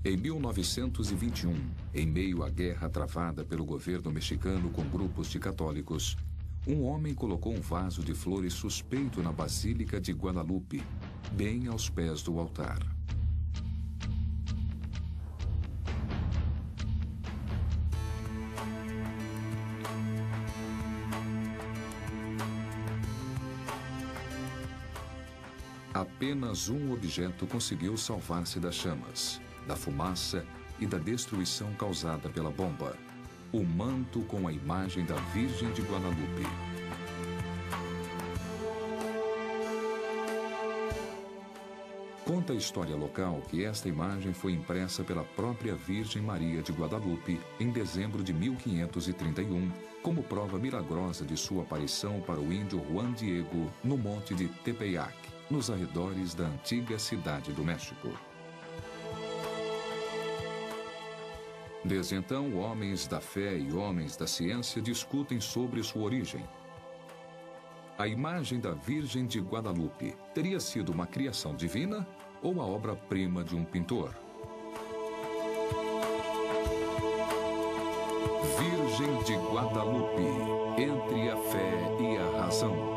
Em 1921, em meio à guerra travada pelo governo mexicano com grupos de católicos, um homem colocou um vaso de flores suspeito na Basílica de Guadalupe, bem aos pés do altar. Apenas um objeto conseguiu salvar-se das chamas, da fumaça e da destruição causada pela bomba: o manto com a imagem da Virgem de Guadalupe. Conta a história local que esta imagem foi impressa pela própria Virgem Maria de Guadalupe em dezembro de 1531, como prova milagrosa de sua aparição para o índio Juan Diego no monte de Tepeyac, nos arredores da antiga cidade do México. Desde então, homens da fé e homens da ciência discutem sobre sua origem. A imagem da Virgem de Guadalupe teria sido uma criação divina ou a obra-prima de um pintor? Virgem de Guadalupe, entre a fé e a razão.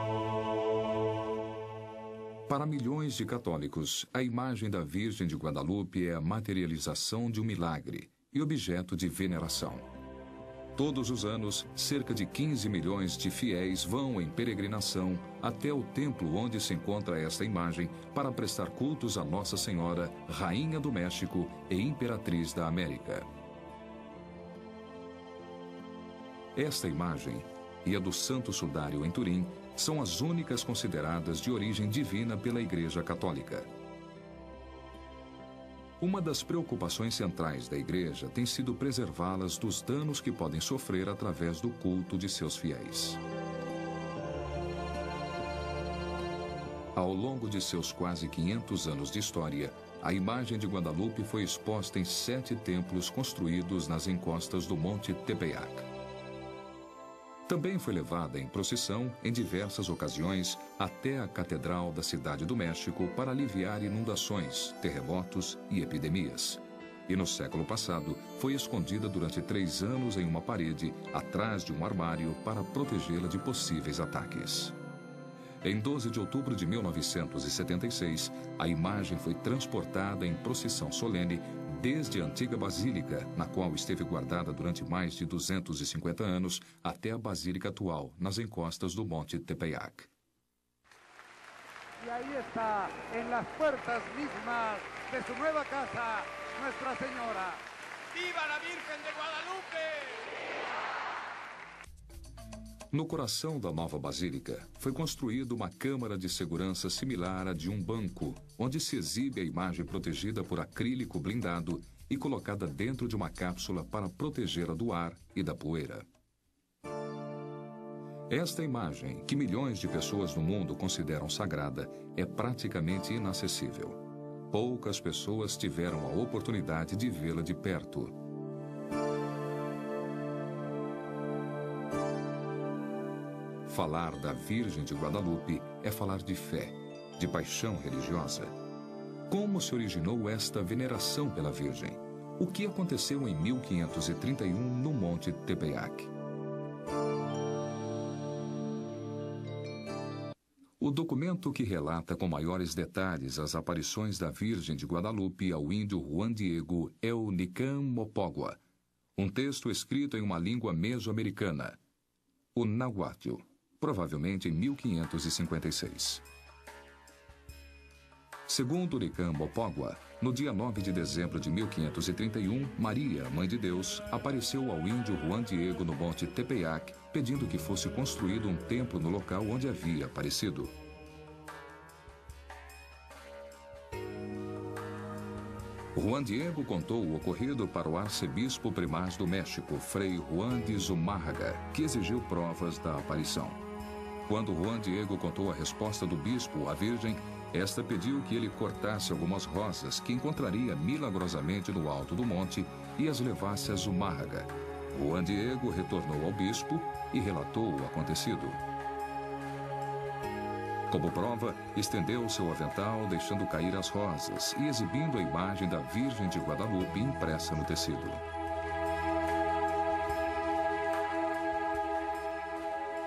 Para milhões de católicos, a imagem da Virgem de Guadalupe é a materialização de um milagre e objeto de veneração. Todos os anos, cerca de 15 milhões de fiéis vão em peregrinação até o templo onde se encontra esta imagem para prestar cultos a Nossa Senhora, Rainha do México e Imperatriz da América. Esta imagem e a do Santo Sudário em Turim são as únicas consideradas de origem divina pela Igreja Católica. Uma das preocupações centrais da Igreja tem sido preservá-las dos danos que podem sofrer através do culto de seus fiéis. Ao longo de seus quase 500 anos de história, a imagem de Guadalupe foi exposta em 7 templos construídos nas encostas do Monte Tepeyac. Também foi levada em procissão, em diversas ocasiões, até a Catedral da Cidade do México para aliviar inundações, terremotos e epidemias. E no século passado, foi escondida durante 3 anos em uma parede, atrás de um armário, para protegê-la de possíveis ataques. Em 12 de outubro de 1976, a imagem foi transportada em procissão solene desde a antiga basílica, na qual esteve guardada durante mais de 250 anos, até a basílica atual, nas encostas do Monte Tepeyac. E aí está, em las puertas mismas de su nueva casa, Nuestra Señora. ¡Viva la Virgen de Guadalupe! No coração da nova basílica, foi construída uma câmara de segurança similar à de um banco, onde se exibe a imagem protegida por acrílico blindado e colocada dentro de uma cápsula para protegê-la do ar e da poeira. Esta imagem, que milhões de pessoas no mundo consideram sagrada, é praticamente inacessível. Poucas pessoas tiveram a oportunidade de vê-la de perto. Falar da Virgem de Guadalupe é falar de fé, de paixão religiosa. Como se originou esta veneração pela Virgem? O que aconteceu em 1531 no Monte Tepeyac? O documento que relata com maiores detalhes as aparições da Virgem de Guadalupe ao índio Juan Diego é o Nicán Mopogua, um texto escrito em uma língua mesoamericana, o náhuatl, provavelmente em 1556. Segundo Nicán Mopogua, no dia 9 de dezembro de 1531, Maria, Mãe de Deus, apareceu ao índio Juan Diego no Monte Tepeyac, pedindo que fosse construído um templo no local onde havia aparecido. Juan Diego contou o ocorrido para o arcebispo primaz do México, Frei Juan de Zumárraga, que exigiu provas da aparição. Quando Juan Diego contou a resposta do bispo à Virgem, esta pediu que ele cortasse algumas rosas que encontraria milagrosamente no alto do monte e as levasse a Zumárraga. Juan Diego retornou ao bispo e relatou o acontecido. Como prova, estendeu seu avental, deixando cair as rosas e exibindo a imagem da Virgem de Guadalupe impressa no tecido.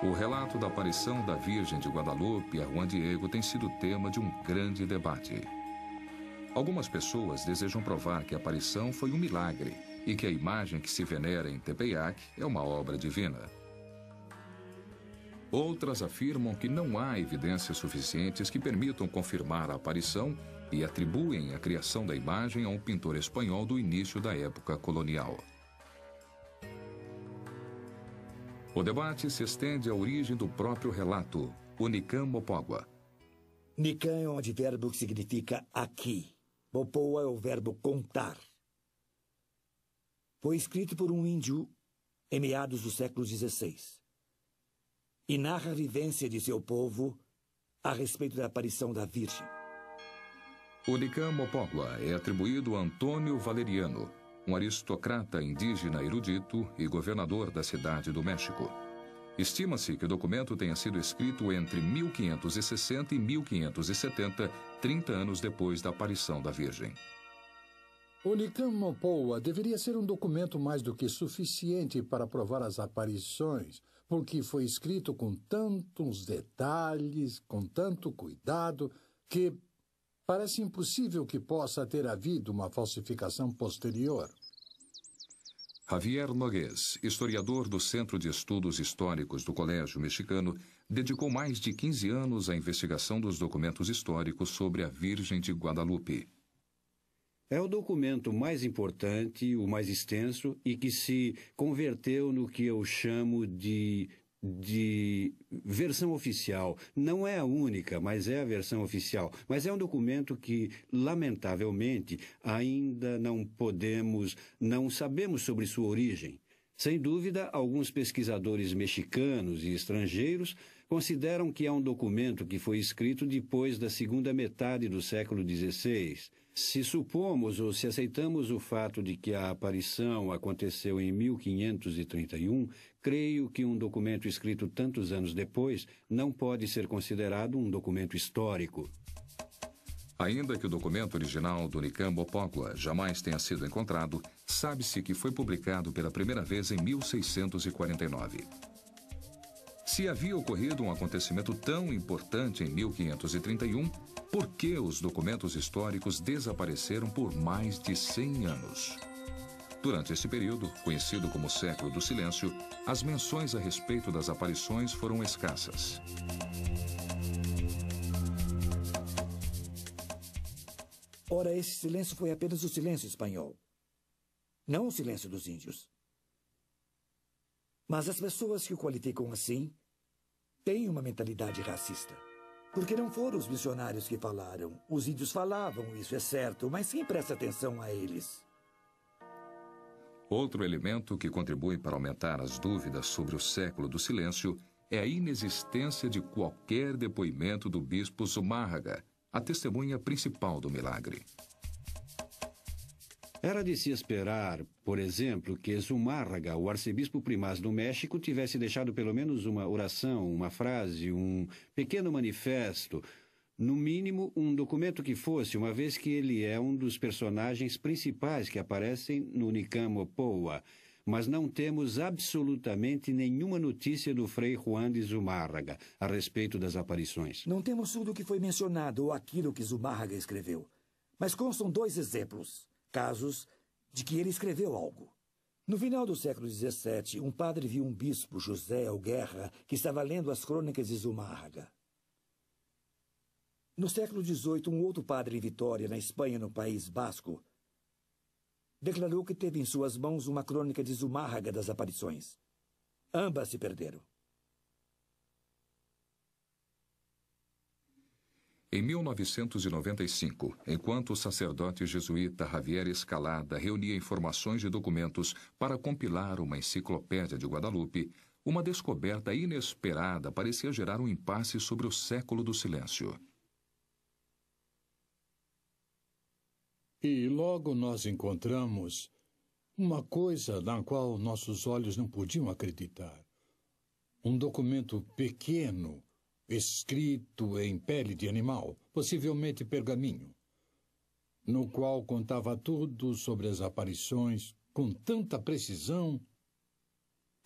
O relato da aparição da Virgem de Guadalupe a Juan Diego tem sido tema de um grande debate. Algumas pessoas desejam provar que a aparição foi um milagre e que a imagem que se venera em Tepeyac é uma obra divina. Outras afirmam que não há evidências suficientes que permitam confirmar a aparição e atribuem a criação da imagem a um pintor espanhol do início da época colonial. O debate se estende à origem do próprio relato, o Nicam Mopogua. Nicam é um advérbio que significa aqui. Mopoa é o verbo contar. Foi escrito por um índio em meados do século XVI. E narra a vivência de seu povo a respeito da aparição da Virgem. O Nicam Mopogua é atribuído a Antônio Valeriano, um aristocrata indígena erudito e governador da cidade do México. Estima-se que o documento tenha sido escrito entre 1560 e 1570, 30 anos depois da aparição da Virgem. O Nicam Mopogua deveria ser um documento mais do que suficiente para provar as aparições, porque foi escrito com tantos detalhes, com tanto cuidado, que parece impossível que possa ter havido uma falsificação posterior. Javier Nogués, historiador do Centro de Estudos Históricos do Colégio Mexicano, dedicou mais de 15 anos à investigação dos documentos históricos sobre a Virgem de Guadalupe. É o documento mais importante, o mais extenso e que se converteu no que eu chamo de versão oficial. Não é a única, mas é a versão oficial. Mas é um documento que, lamentavelmente, ainda não sabemos sobre sua origem. Sem dúvida, alguns pesquisadores mexicanos e estrangeiros consideram que é um documento que foi escrito depois da segunda metade do século XVI. Se supomos ou se aceitamos o fato de que a aparição aconteceu em 1531, creio que um documento escrito tantos anos depois não pode ser considerado um documento histórico. Ainda que o documento original do Nicam Mopogua jamais tenha sido encontrado, sabe-se que foi publicado pela primeira vez em 1649. Se havia ocorrido um acontecimento tão importante em 1531, por que os documentos históricos desapareceram por mais de 100 anos? Durante esse período, conhecido como Século do Silêncio, as menções a respeito das aparições foram escassas. Ora, esse silêncio foi apenas o silêncio espanhol, não o silêncio dos índios. Mas as pessoas que o qualificam assim têm uma mentalidade racista. Porque não foram os missionários que falaram. Os índios falavam, isso é certo, mas quem presta atenção a eles? Outro elemento que contribui para aumentar as dúvidas sobre o Século do Silêncio é a inexistência de qualquer depoimento do bispo Zumárraga, a testemunha principal do milagre. Era de se esperar, por exemplo, que Zumárraga, o arcebispo primaz do México, tivesse deixado pelo menos uma oração, uma frase, um pequeno manifesto, no mínimo um documento que fosse, uma vez que ele é um dos personagens principais que aparecem no Nicam Mopogua. Mas não temos absolutamente nenhuma notícia do Frei Juan de Zumárraga a respeito das aparições. Não temos tudo o que foi mencionado ou aquilo que Zumárraga escreveu. Mas constam 2 exemplos. Casos de que ele escreveu algo. No final do século XVII, um padre viu um bispo, José Alguerra, que estava lendo as crônicas de Zumárraga. No século XVIII, um outro padre em Vitória, na Espanha, no País Basco, declarou que teve em suas mãos uma crônica de Zumárraga das aparições. Ambas se perderam. Em 1995, enquanto o sacerdote jesuíta Javier Escalada reunia informações e documentos para compilar uma enciclopédia de Guadalupe, uma descoberta inesperada parecia gerar um impasse sobre o Século do Silêncio. E logo nós encontramos uma coisa na qual nossos olhos não podiam acreditar. Um documento pequeno, escrito em pele de animal, possivelmente pergaminho, no qual contava tudo sobre as aparições com tanta precisão.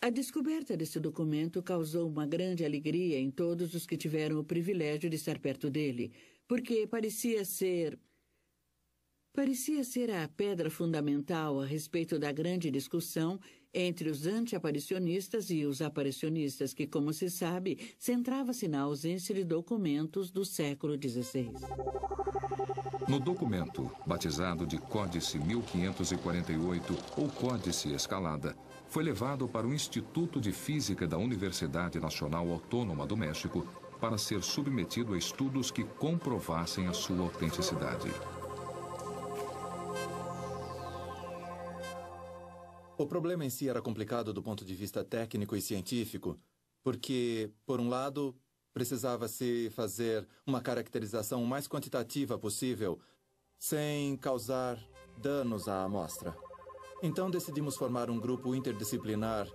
A descoberta desse documento causou uma grande alegria em todos os que tiveram o privilégio de estar perto dele, porque parecia ser a pedra fundamental a respeito da grande discussão entre os anti-aparicionistas e os aparicionistas, que, como se sabe, centrava-se na ausência de documentos do século XVI. No documento, batizado de Códice 1548 ou Códice Escalada, foi levado para o Instituto de Física da Universidade Nacional Autônoma do México para ser submetido a estudos que comprovassem a sua autenticidade. O problema em si era complicado do ponto de vista técnico e científico, porque, por um lado, precisava-se fazer uma caracterização o mais quantitativa possível, sem causar danos à amostra. Então decidimos formar um grupo interdisciplinar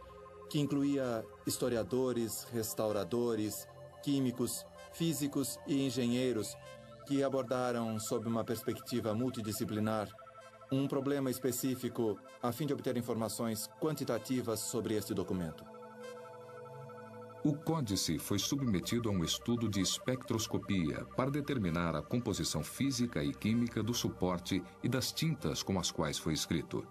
que incluía historiadores, restauradores, químicos, físicos e engenheiros que abordaram, sob uma perspectiva multidisciplinar, um problema específico a fim de obter informações quantitativas sobre este documento. O códice foi submetido a um estudo de espectroscopia para determinar a composição física e química do suporte e das tintas com as quais foi escrito.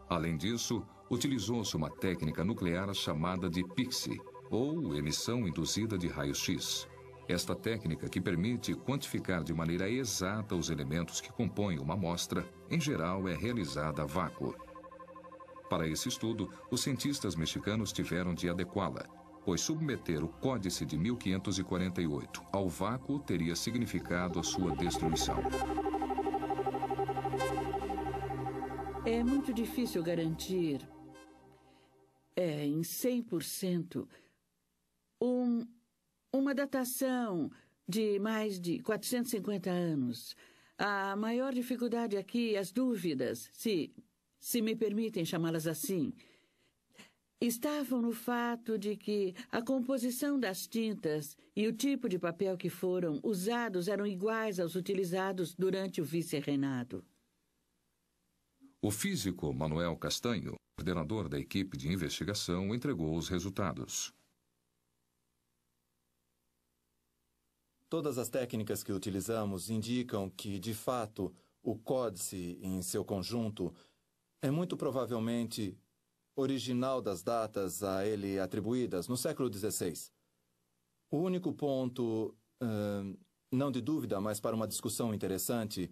Além disso, utilizou-se uma técnica nuclear chamada de PIXI, ou emissão induzida de raios-X. Esta técnica, que permite quantificar de maneira exata os elementos que compõem uma amostra, em geral é realizada a vácuo. Para esse estudo, os cientistas mexicanos tiveram de adequá-la, pois submeter o Códice de 1548 ao vácuo teria significado a sua destruição. É muito difícil garantir, em 100%, uma datação de mais de 450 anos. A maior dificuldade aqui, as dúvidas, se me permitem chamá-las assim, estavam no fato de que a composição das tintas e o tipo de papel que foram usados eram iguais aos utilizados durante o vice-reinado. O físico Manuel Castanho, coordenador da equipe de investigação, entregou os resultados. Todas as técnicas que utilizamos indicam que, de fato, o códice em seu conjunto é muito provavelmente original das datas a ele atribuídas no século XVI. O único ponto, não de dúvida, mas para uma discussão interessante,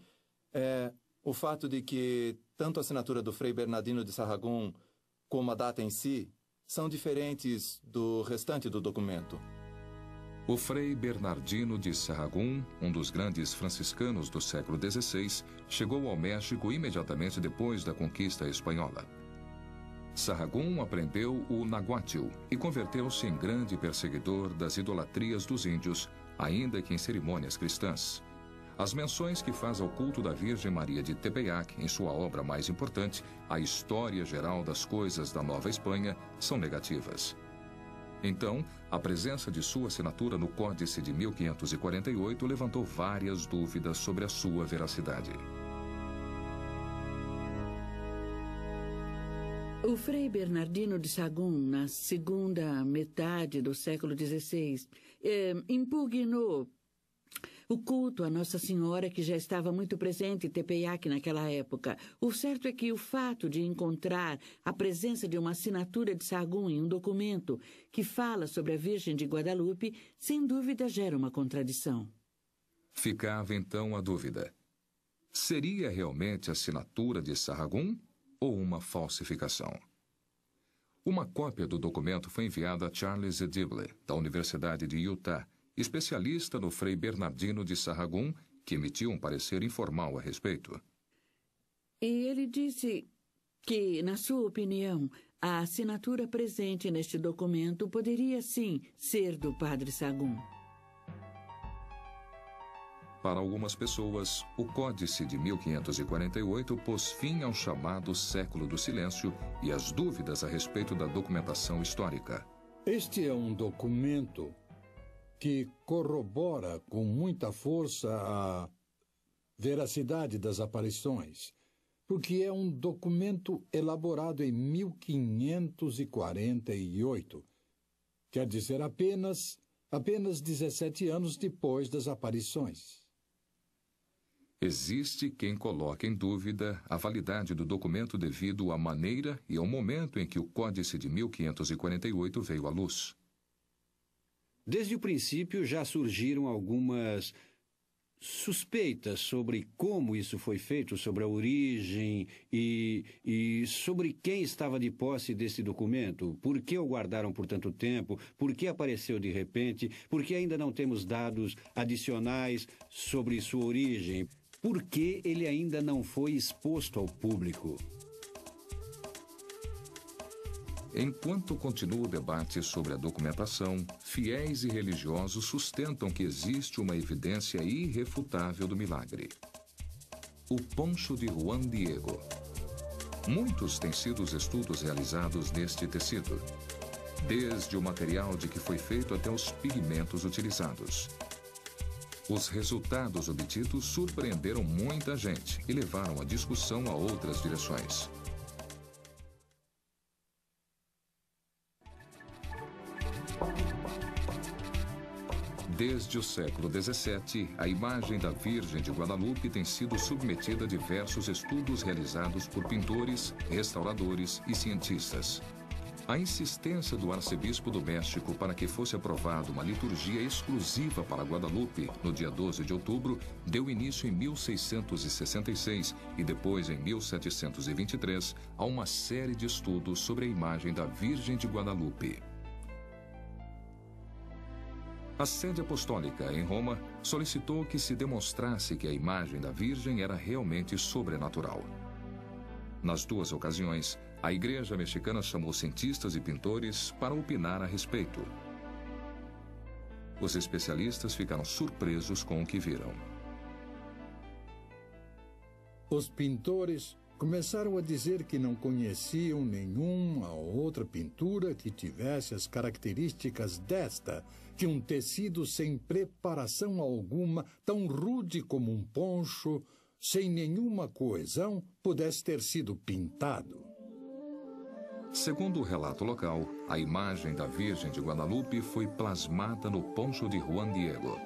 é o fato de que tanto a assinatura do Frei Bernardino de Sahagún como a data em si são diferentes do restante do documento. O Frei Bernardino de Sahagún, um dos grandes franciscanos do século XVI, chegou ao México imediatamente depois da conquista espanhola. Sahagún aprendeu o nahuatl e converteu-se em grande perseguidor das idolatrias dos índios, ainda que em cerimônias cristãs. As menções que faz ao culto da Virgem Maria de Tepeyac em sua obra mais importante, A História Geral das Coisas da Nova Espanha, são negativas. Então, a presença de sua assinatura no Códice de 1548 levantou várias dúvidas sobre a sua veracidade. O Frei Bernardino de Sahagún, na segunda metade do século XVI, impugnou o culto à Nossa Senhora, que já estava muito presente em Tepeyac naquela época. O certo é que o fato de encontrar a presença de uma assinatura de Sahagún em um documento que fala sobre a Virgem de Guadalupe, sem dúvida gera uma contradição. Ficava então a dúvida. Seria realmente a assinatura de Sahagún ou uma falsificação? Uma cópia do documento foi enviada a Charles Edible, da Universidade de Utah, especialista no Frei Bernardino de Sahagún, que emitiu um parecer informal a respeito. E ele disse que, na sua opinião, a assinatura presente neste documento poderia, sim, ser do padre Sahagún. Para algumas pessoas, o Códice de 1548 pôs fim ao chamado Século do Silêncio e às dúvidas a respeito da documentação histórica. Este é um documento que corrobora com muita força a veracidade das aparições, porque é um documento elaborado em 1548, quer dizer, apenas 17 anos depois das aparições. Existe quem coloque em dúvida a validade do documento devido à maneira e ao momento em que o Códice de 1548 veio à luz. Desde o princípio já surgiram algumas suspeitas sobre como isso foi feito, sobre a origem e sobre quem estava de posse desse documento, por que o guardaram por tanto tempo, por que apareceu de repente, por que ainda não temos dados adicionais sobre sua origem, por que ele ainda não foi exposto ao público. Enquanto continua o debate sobre a documentação, fiéis e religiosos sustentam que existe uma evidência irrefutável do milagre. O poncho de Juan Diego. Muitos têm sido os estudos realizados neste tecido, desde o material de que foi feito até os pigmentos utilizados. Os resultados obtidos surpreenderam muita gente e levaram a discussão a outras direções. Desde o século XVII, a imagem da Virgem de Guadalupe tem sido submetida a diversos estudos realizados por pintores, restauradores e cientistas. A insistência do arcebispo do México para que fosse aprovada uma liturgia exclusiva para Guadalupe, no dia 12 de outubro, deu início em 1666 e depois, em 1723, a uma série de estudos sobre a imagem da Virgem de Guadalupe. A Sede Apostólica, em Roma, solicitou que se demonstrasse que a imagem da Virgem era realmente sobrenatural. Nas duas ocasiões, a Igreja mexicana chamou cientistas e pintores para opinar a respeito. Os especialistas ficaram surpresos com o que viram. Os pintores começaram a dizer que não conheciam nenhuma outra pintura que tivesse as características desta, que um tecido sem preparação alguma, tão rude como um poncho, sem nenhuma coesão, pudesse ter sido pintado. Segundo o relato local, a imagem da Virgem de Guadalupe foi plasmada no poncho de Juan Diego.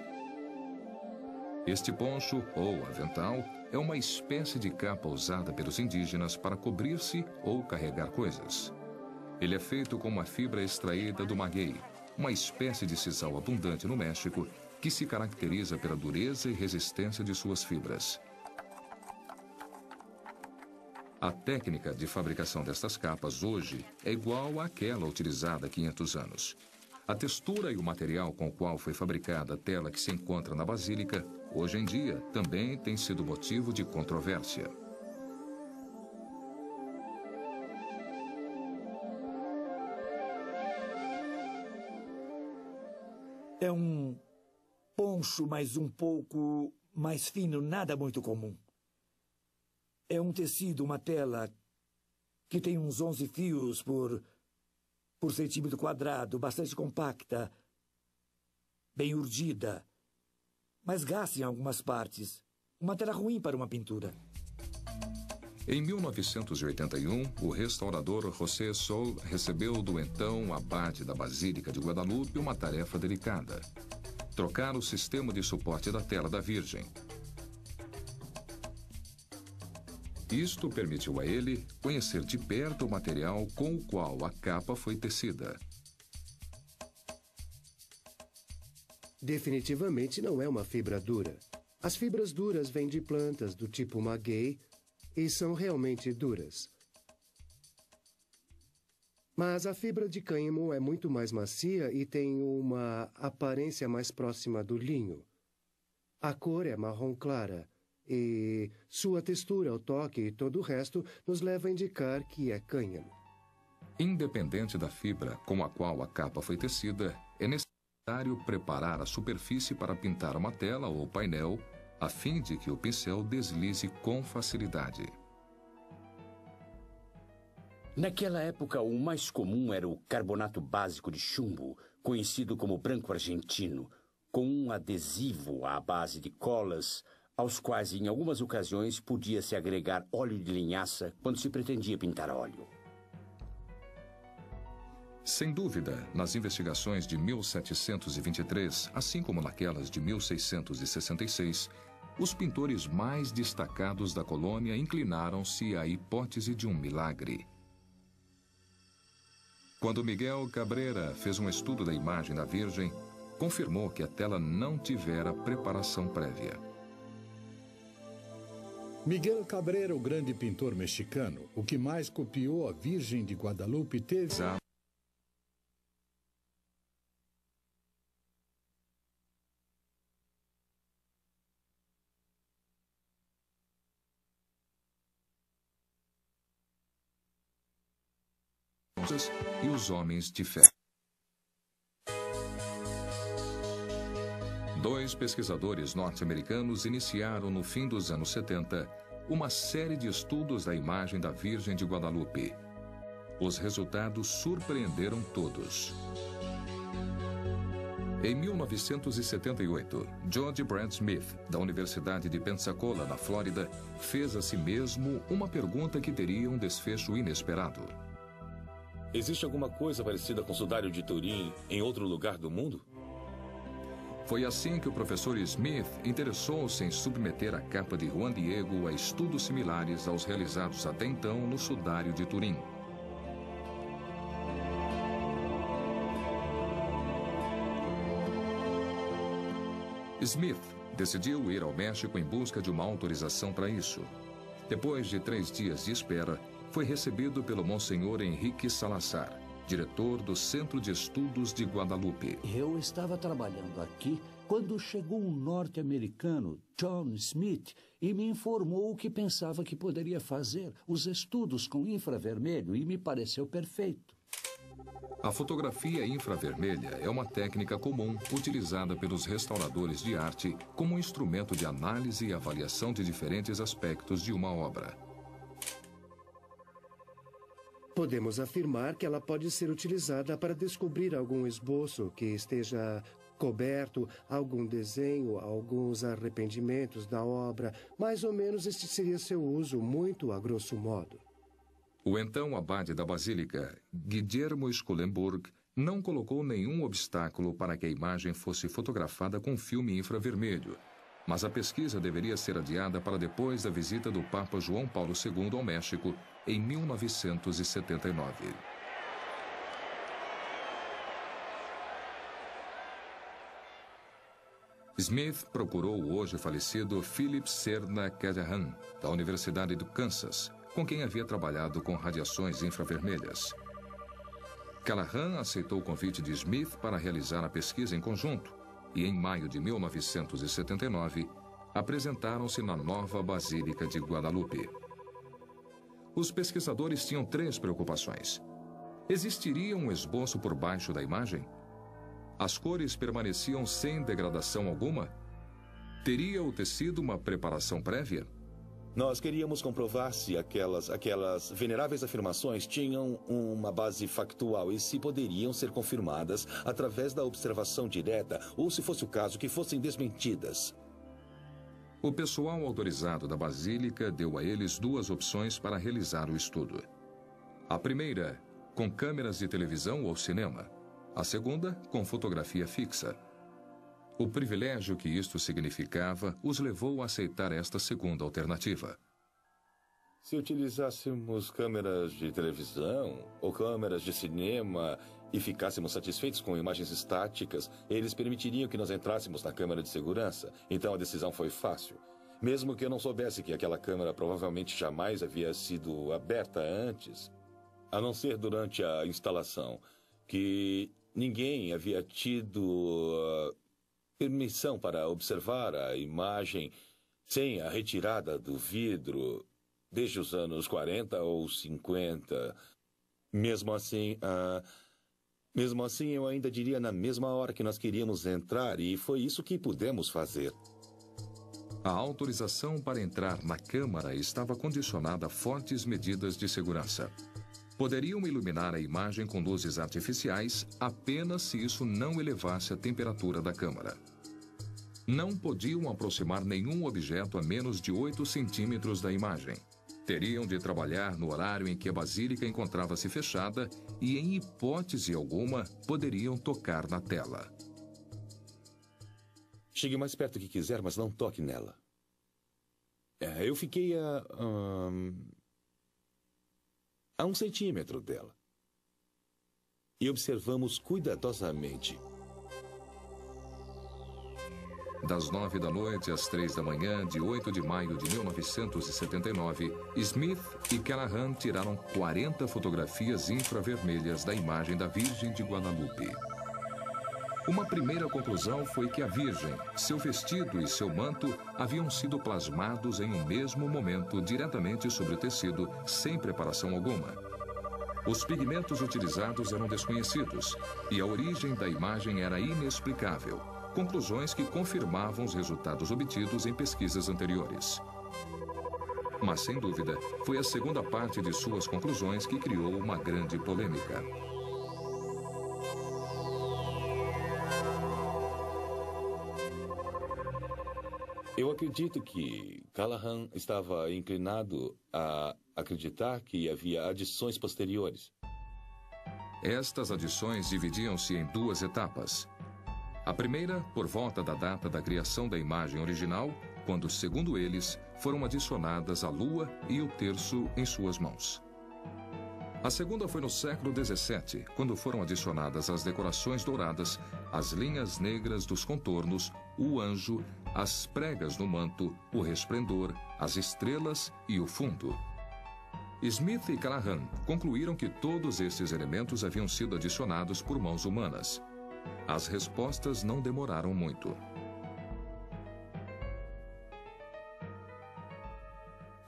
Este poncho, ou avental, é uma espécie de capa usada pelos indígenas para cobrir-se ou carregar coisas. Ele é feito com uma fibra extraída do maguey, uma espécie de sisal abundante no México que se caracteriza pela dureza e resistência de suas fibras. A técnica de fabricação destas capas hoje é igual àquela utilizada há 500 anos. A textura e o material com o qual foi fabricada a tela que se encontra na Basílica, hoje em dia, também tem sido motivo de controvérsia. É um poncho, mas um pouco mais fino, nada muito comum. É um tecido, uma tela, que tem uns 11 fios por centímetro quadrado, bastante compacta, bem urdida, mas gasta em algumas partes. Uma tela ruim para uma pintura. Em 1981, o restaurador José Sol recebeu do então abade da Basílica de Guadalupe uma tarefa delicada: trocar o sistema de suporte da tela da Virgem. Isto permitiu a ele conhecer de perto o material com o qual a capa foi tecida. Definitivamente não é uma fibra dura. As fibras duras vêm de plantas do tipo maguey e são realmente duras. Mas a fibra de cânhamo é muito mais macia e tem uma aparência mais próxima do linho. A cor é marrom clara e sua textura, o toque e todo o resto nos leva a indicar que é cânhamo. Independente da fibra com a qual a capa foi tecida, é necessário preparar a superfície para pintar uma tela ou painel, a fim de que o pincel deslize com facilidade. Naquela época, o mais comum era o carbonato básico de chumbo, conhecido como branco argentino, com um adesivo à base de colas, aos quais em algumas ocasiões podia-se agregar óleo de linhaça quando se pretendia pintar óleo. Sem dúvida, nas investigações de 1723, assim como naquelas de 1666, os pintores mais destacados da colônia inclinaram-se à hipótese de um milagre. Quando Miguel Cabrera fez um estudo da imagem da Virgem, confirmou que a tela não tivera preparação prévia. Miguel Cabrera, o grande pintor mexicano, o que mais copiou a Virgem de Guadalupe, teve... e os homens de fé. Dois pesquisadores norte-americanos iniciaram no fim dos anos 70 uma série de estudos da imagem da Virgem de Guadalupe. Os resultados surpreenderam todos. Em 1978, George Brand Smith, da Universidade de Pensacola, na Flórida, fez a si mesmo uma pergunta que teria um desfecho inesperado. Existe alguma coisa parecida com o sudário de Turim em outro lugar do mundo? Foi assim que o professor Smith interessou-se em submeter a capa de Juan Diego a estudos similares aos realizados até então no sudário de Turim. Smith decidiu ir ao México em busca de uma autorização para isso. Depois de 3 dias de espera, foi recebido pelo Monsenhor Henrique Salazar, diretor do Centro de Estudos de Guadalupe. Eu estava trabalhando aqui quando chegou um norte-americano, John Smith, e me informou que pensava que poderia fazer os estudos com infravermelho e me pareceu perfeito. A fotografia infravermelha é uma técnica comum utilizada pelos restauradores de arte como instrumento de análise e avaliação de diferentes aspectos de uma obra. Podemos afirmar que ela pode ser utilizada para descobrir algum esboço que esteja coberto, algum desenho, alguns arrependimentos da obra. Mais ou menos este seria seu uso, muito a grosso modo. O então abade da Basílica, Guillermo Schulenburg, não colocou nenhum obstáculo para que a imagem fosse fotografada com filme infravermelho, mas a pesquisa deveria ser adiada para depois da visita do Papa João Paulo II ao México em 1979. Smith procurou o hoje falecido Philip Serna Callahan, da Universidade do Kansas, com quem havia trabalhado com radiações infravermelhas. Callahan aceitou o convite de Smith para realizar a pesquisa em conjunto e, em maio de 1979, apresentaram-se na nova Basílica de Guadalupe. Os pesquisadores tinham 3 preocupações. Existiria um esboço por baixo da imagem? As cores permaneciam sem degradação alguma? Teria o tecido uma preparação prévia? Nós queríamos comprovar se aquelas veneráveis afirmações tinham uma base factual e se poderiam ser confirmadas através da observação direta ou, se fosse o caso, que fossem desmentidas. O pessoal autorizado da Basílica deu a eles 2 opções para realizar o estudo. A primeira, com câmeras de televisão ou cinema. A segunda, com fotografia fixa. O privilégio que isto significava os levou a aceitar esta segunda alternativa. Se utilizássemos câmeras de televisão ou câmeras de cinema e ficássemos satisfeitos com imagens estáticas, eles permitiriam que nós entrássemos na câmara de segurança. Então a decisão foi fácil. Mesmo que eu não soubesse que aquela câmara provavelmente jamais havia sido aberta antes, a não ser durante a instalação, que ninguém havia tido permissão para observar a imagem sem a retirada do vidro desde os anos 40 ou 50. Mesmo assim, eu ainda diria na mesma hora que nós queríamos entrar, e foi isso que pudemos fazer. A autorização para entrar na Câmara estava condicionada a fortes medidas de segurança. Poderiam iluminar a imagem com luzes artificiais apenas se isso não elevasse a temperatura da Câmara. Não podiam aproximar nenhum objeto a menos de 8 centímetros da imagem. Teriam de trabalhar no horário em que a basílica encontrava-se fechada e, em hipótese alguma, poderiam tocar na tela. Chegue mais perto que quiser, mas não toque nela. Eu fiquei a 1 centímetro dela. E observamos cuidadosamente. Das 9 da noite às 3 da manhã de 8 de maio de 1979, Smith e Callahan tiraram 40 fotografias infravermelhas da imagem da Virgem de Guadalupe. Uma primeira conclusão foi que a Virgem, seu vestido e seu manto haviam sido plasmados em um mesmo momento diretamente sobre o tecido, sem preparação alguma. Os pigmentos utilizados eram desconhecidos e a origem da imagem era inexplicável. Conclusões que confirmavam os resultados obtidos em pesquisas anteriores. Mas, sem dúvida, foi a segunda parte de suas conclusões que criou uma grande polêmica. Eu acredito que Callahan estava inclinado a acreditar que havia adições posteriores. Estas adições dividiam-se em 2 etapas. A primeira, por volta da data da criação da imagem original, quando, segundo eles, foram adicionadas a lua e o terço em suas mãos. A segunda foi no século XVII, quando foram adicionadas as decorações douradas, as linhas negras dos contornos, o anjo, as pregas no manto, o resplendor, as estrelas e o fundo. Smith e Callahan concluíram que todos esses elementos haviam sido adicionados por mãos humanas. As respostas não demoraram muito.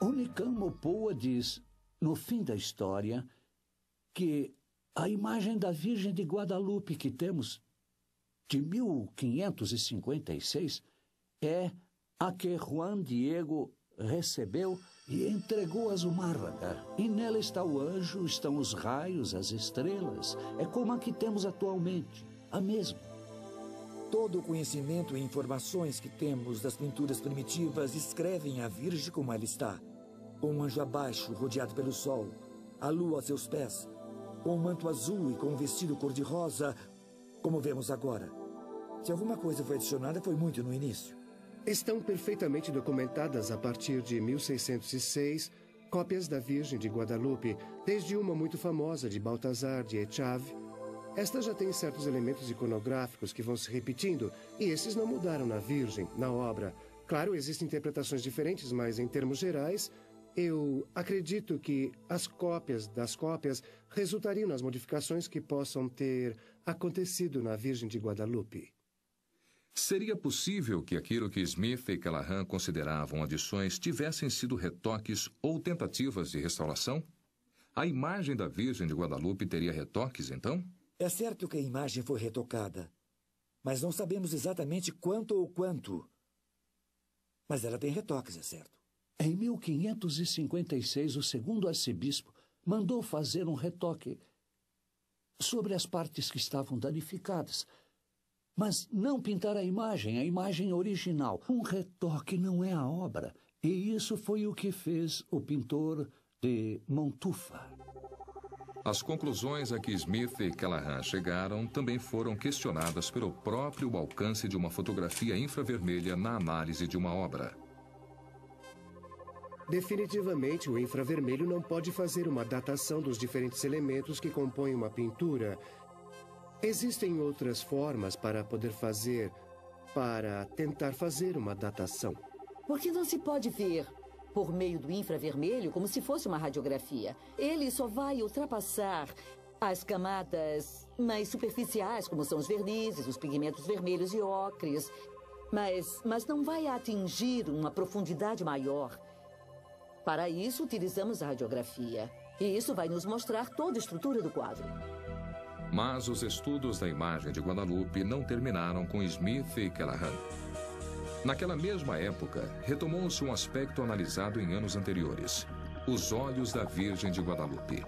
Onicamo Poa diz, no fim da história, que a imagem da Virgem de Guadalupe que temos de 1556 é a que Juan Diego recebeu e entregou a Zumárraga. E nela está o anjo, estão os raios, as estrelas. É como a que temos atualmente. A mesma. Todo o conhecimento e informações que temos das pinturas primitivas descrevem a Virgem como ela está. Com um anjo abaixo, rodeado pelo sol, a lua a seus pés, com um manto azul e com um vestido cor-de-rosa, como vemos agora. Se alguma coisa foi adicionada, foi muito no início. Estão perfeitamente documentadas a partir de 1606 cópias da Virgem de Guadalupe, desde uma muito famosa de Baltasar de Echave. Esta já tem certos elementos iconográficos que vão se repetindo, e esses não mudaram na Virgem, na obra. Claro, existem interpretações diferentes, mas em termos gerais, eu acredito que as cópias das cópias resultariam nas modificações que possam ter acontecido na Virgem de Guadalupe. Seria possível que aquilo que Smith e Callahan consideravam adições tivessem sido retoques ou tentativas de restauração? A imagem da Virgem de Guadalupe teria retoques, então? É certo que a imagem foi retocada, mas não sabemos exatamente quanto ou quanto. Mas ela tem retoques, é certo. Em 1556, o segundo arcebispo mandou fazer um retoque sobre as partes que estavam danificadas, mas não pintar a imagem original. Um retoque não é a obra, e isso foi o que fez o pintor de Montufa. As conclusões a que Smith e Callahan chegaram também foram questionadas pelo próprio alcance de uma fotografia infravermelha na análise de uma obra. Definitivamente, o infravermelho não pode fazer uma datação dos diferentes elementos que compõem uma pintura. Existem outras formas para tentar fazer uma datação. Por que não se pode ver por meio do infravermelho como se fosse uma radiografia? Ele só vai ultrapassar as camadas mais superficiais, como são os vernizes, os pigmentos vermelhos e ocres, mas não vai atingir uma profundidade maior. Para isso, utilizamos a radiografia. E isso vai nos mostrar toda a estrutura do quadro. Mas os estudos da imagem de Guadalupe não terminaram com Smith e Callahan. Naquela mesma época, retomou-se um aspecto analisado em anos anteriores: os olhos da Virgem de Guadalupe.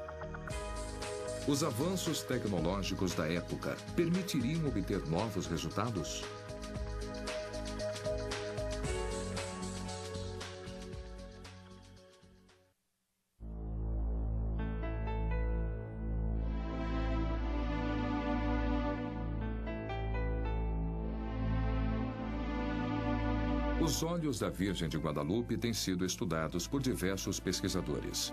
Os avanços tecnológicos da época permitiriam obter novos resultados? Os olhos da Virgem de Guadalupe têm sido estudados por diversos pesquisadores.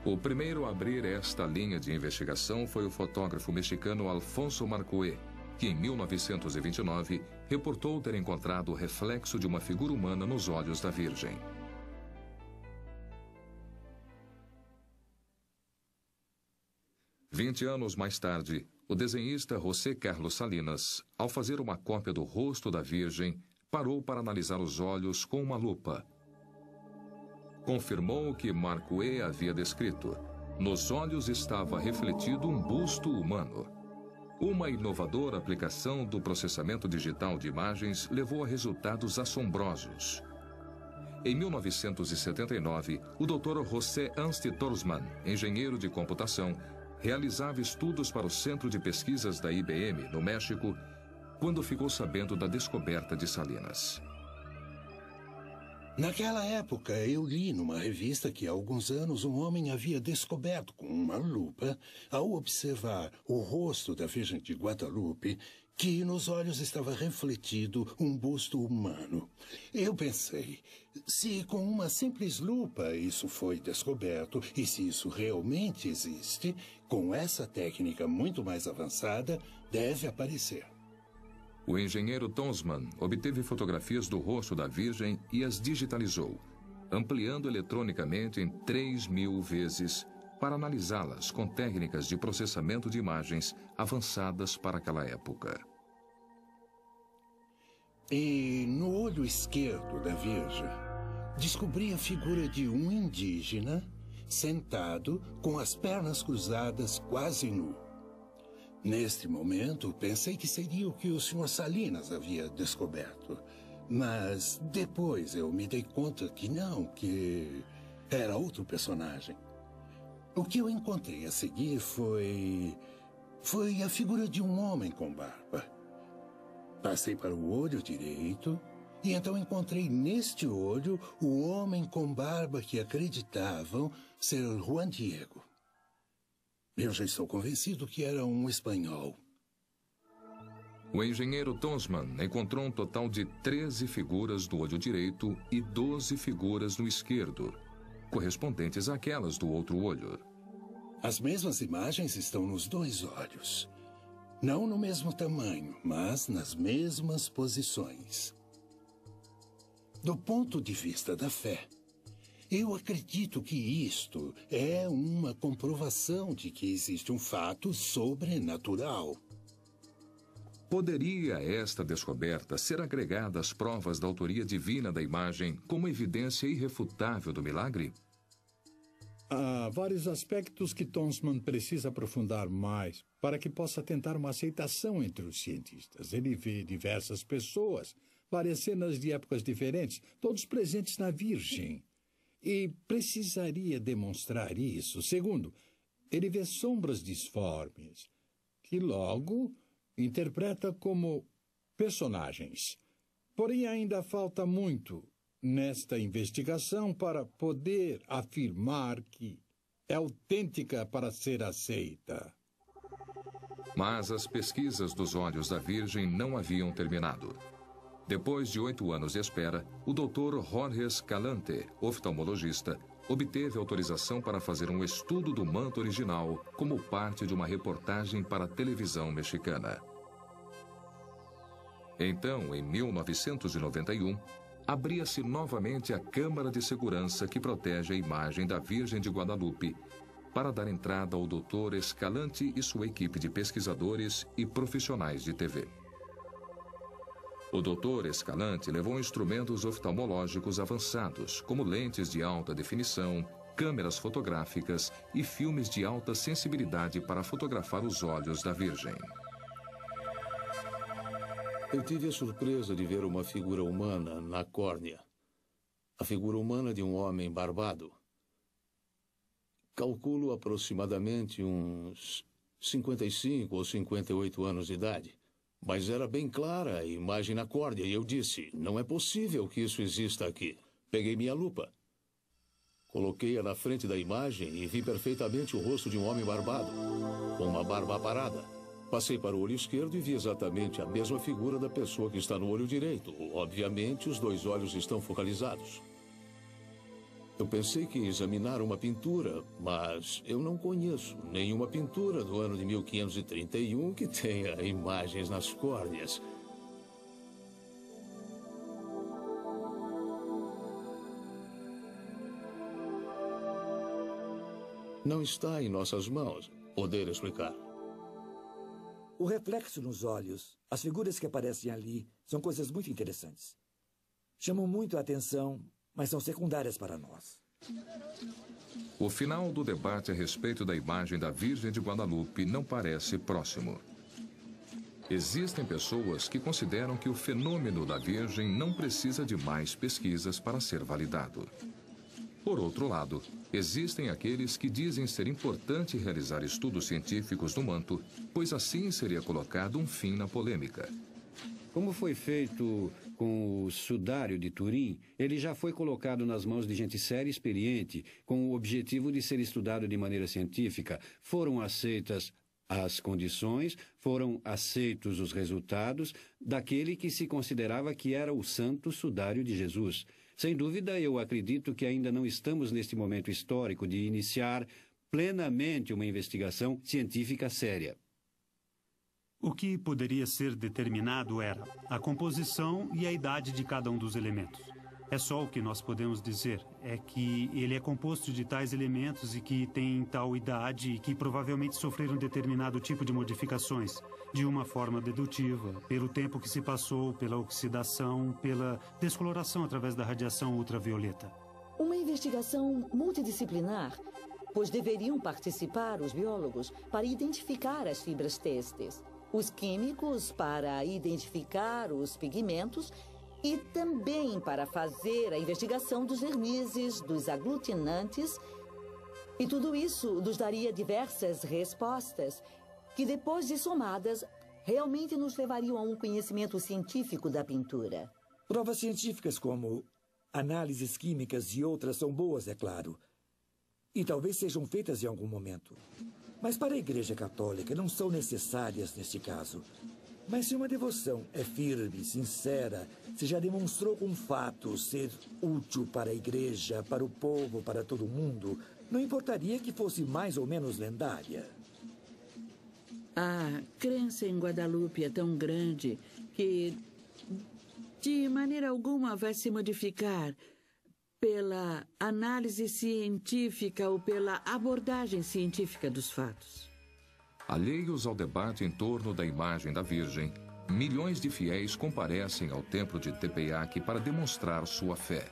O primeiro a abrir esta linha de investigação foi o fotógrafo mexicano Alfonso Marcué, que em 1929 reportou ter encontrado o reflexo de uma figura humana nos olhos da Virgem. Vinte anos mais tarde, o desenhista José Carlos Salinas, ao fazer uma cópia do rosto da Virgem, parou para analisar os olhos com uma lupa. Confirmou o que Marcué havia descrito. Nos olhos estava refletido um busto humano. Uma inovadora aplicação do processamento digital de imagens levou a resultados assombrosos. Em 1979, o Dr. José Ernst Torsmann, engenheiro de computação, realizava estudos para o Centro de Pesquisas da IBM, no México, quando ficou sabendo da descoberta de Salinas. Naquela época, eu li numa revista que há alguns anos um homem havia descoberto com uma lupa, ao observar o rosto da Virgem de Guadalupe, que nos olhos estava refletido um busto humano. Eu pensei, se com uma simples lupa isso foi descoberto, e se isso realmente existe, com essa técnica muito mais avançada, deve aparecer. O engenheiro Tonsman obteve fotografias do rosto da Virgem e as digitalizou, ampliando eletronicamente em 3.000 vezes para analisá-las com técnicas de processamento de imagens avançadas para aquela época. E no olho esquerdo da Virgem, descobri a figura de um indígena sentado com as pernas cruzadas, quase nu. Neste momento, pensei que seria o que o Sr. Salinas havia descoberto. Mas depois eu me dei conta que não, que era outro personagem. O que eu encontrei a seguir foi a figura de um homem com barba. Passei para o olho direito e então encontrei neste olho o homem com barba que acreditavam ser Juan Diego. Eu já estou convencido que era um espanhol. O engenheiro Tonsman encontrou um total de 13 figuras no olho direito e 12 figuras no esquerdo, correspondentes àquelas do outro olho. As mesmas imagens estão nos dois olhos. Não no mesmo tamanho, mas nas mesmas posições. Do ponto de vista da fé, eu acredito que isto é uma comprovação de que existe um fato sobrenatural. Poderia esta descoberta ser agregada às provas da autoria divina da imagem como evidência irrefutável do milagre? Há vários aspectos que Tonsman precisa aprofundar mais para que possa tentar uma aceitação entre os cientistas. Ele vê diversas pessoas, várias cenas de épocas diferentes, todos presentes na Virgem. E precisaria demonstrar isso. Segundo, ele vê sombras disformes, que logo interpreta como personagens. Porém, ainda falta muito nesta investigação para poder afirmar que é autêntica para ser aceita. Mas as pesquisas dos olhos da Virgem não haviam terminado. Depois de 8 anos de espera, o Dr. Jorge Escalante, oftalmologista, obteve autorização para fazer um estudo do manto original como parte de uma reportagem para a televisão mexicana. Então, em 1991, abria-se novamente a câmara de segurança que protege a imagem da Virgem de Guadalupe, para dar entrada ao Dr. Escalante e sua equipe de pesquisadores e profissionais de TV. O Dr. Escalante levou instrumentos oftalmológicos avançados, como lentes de alta definição, câmeras fotográficas e filmes de alta sensibilidade para fotografar os olhos da Virgem. Eu tive a surpresa de ver uma figura humana na córnea. A figura humana de um homem barbado. Calculo aproximadamente uns 55 ou 58 anos de idade. Mas era bem clara a imagem na córnea e eu disse, não é possível que isso exista aqui. Peguei minha lupa. Coloquei-a na frente da imagem e vi perfeitamente o rosto de um homem barbado, com uma barba aparada. Passei para o olho esquerdo e vi exatamente a mesma figura da pessoa que está no olho direito. Obviamente, os dois olhos estão focalizados. Eu pensei que ia examinar uma pintura, mas eu não conheço nenhuma pintura do ano de 1531 que tenha imagens nas córneas. Não está em nossas mãos poder explicar. O reflexo nos olhos, as figuras que aparecem ali, são coisas muito interessantes. Chamam muito a atenção, mas são secundárias para nós. O final do debate a respeito da imagem da Virgem de Guadalupe não parece próximo. Existem pessoas que consideram que o fenômeno da Virgem não precisa de mais pesquisas para ser validado. Por outro lado, existem aqueles que dizem ser importante realizar estudos científicos no manto, pois assim seria colocado um fim na polêmica. Como foi feito com o sudário de Turim, ele já foi colocado nas mãos de gente séria e experiente, com o objetivo de ser estudado de maneira científica. Foram aceitas as condições, foram aceitos os resultados daquele que se considerava que era o santo sudário de Jesus. Sem dúvida, eu acredito que ainda não estamos neste momento histórico de iniciar plenamente uma investigação científica séria. O que poderia ser determinado era a composição e a idade de cada um dos elementos. É só o que nós podemos dizer, é que ele é composto de tais elementos e que tem tal idade e que provavelmente sofreram determinado tipo de modificações, de uma forma dedutiva, pelo tempo que se passou, pela oxidação, pela descoloração através da radiação ultravioleta. Uma investigação multidisciplinar, pois deveriam participar os biólogos para identificar as fibras têxteis, os químicos para identificar os pigmentos e também para fazer a investigação dos vernizes, dos aglutinantes. E tudo isso nos daria diversas respostas que, depois de somadas, realmente nos levariam a um conhecimento científico da pintura. Provas científicas como análises químicas e outras são boas, é claro. E talvez sejam feitas em algum momento. Mas para a Igreja Católica não são necessárias neste caso. Mas se uma devoção é firme, sincera, se já demonstrou com fatos ser útil para a Igreja, para o povo, para todo mundo, não importaria que fosse mais ou menos lendária. A crença em Guadalupe é tão grande que, de maneira alguma, vai se modificar pela análise científica ou pela abordagem científica dos fatos. Alheios ao debate em torno da imagem da Virgem, milhões de fiéis comparecem ao templo de Tepeyac para demonstrar sua fé.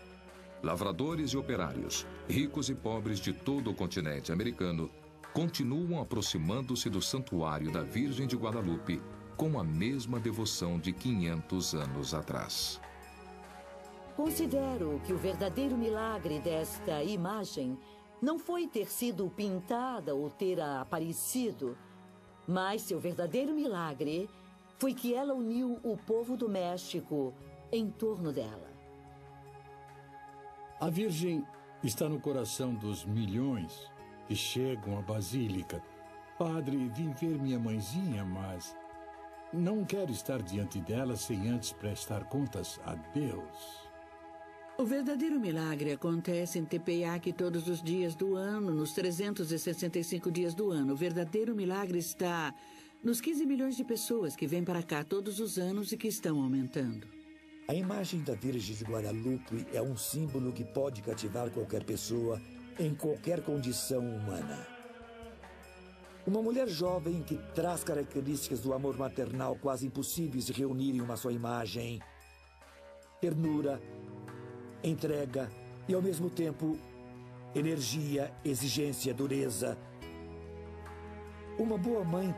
Lavradores e operários, ricos e pobres de todo o continente americano, continuam aproximando-se do santuário da Virgem de Guadalupe com a mesma devoção de 500 anos atrás. Considero que o verdadeiro milagre desta imagem não foi ter sido pintada ou ter aparecido, mas seu verdadeiro milagre foi que ela uniu o povo do México em torno dela. A Virgem está no coração dos milhões que chegam à Basílica. Padre, vim ver minha mãezinha, mas não quero estar diante dela sem antes prestar contas a Deus. O verdadeiro milagre acontece em Tepeyac todos os dias do ano, nos 365 dias do ano. O verdadeiro milagre está nos 15 milhões de pessoas que vêm para cá todos os anos e que estão aumentando. A imagem da Virgem de Guadalupe é um símbolo que pode cativar qualquer pessoa em qualquer condição humana. Uma mulher jovem que traz características do amor maternal quase impossíveis de reunir em uma só imagem. Ternura, entrega e, ao mesmo tempo, energia, exigência, dureza. Uma boa mãe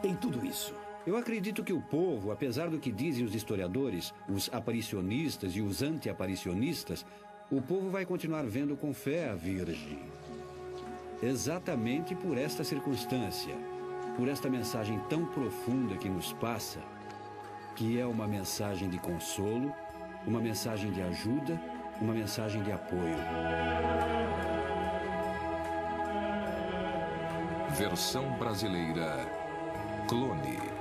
tem tudo isso. Eu acredito que o povo, apesar do que dizem os historiadores, os aparicionistas e os anti-aparicionistas, o povo vai continuar vendo com fé a Virgem. Exatamente por esta circunstância, por esta mensagem tão profunda que nos passa, que é uma mensagem de consolo, uma mensagem de ajuda, uma mensagem de apoio. Versão brasileira Clone.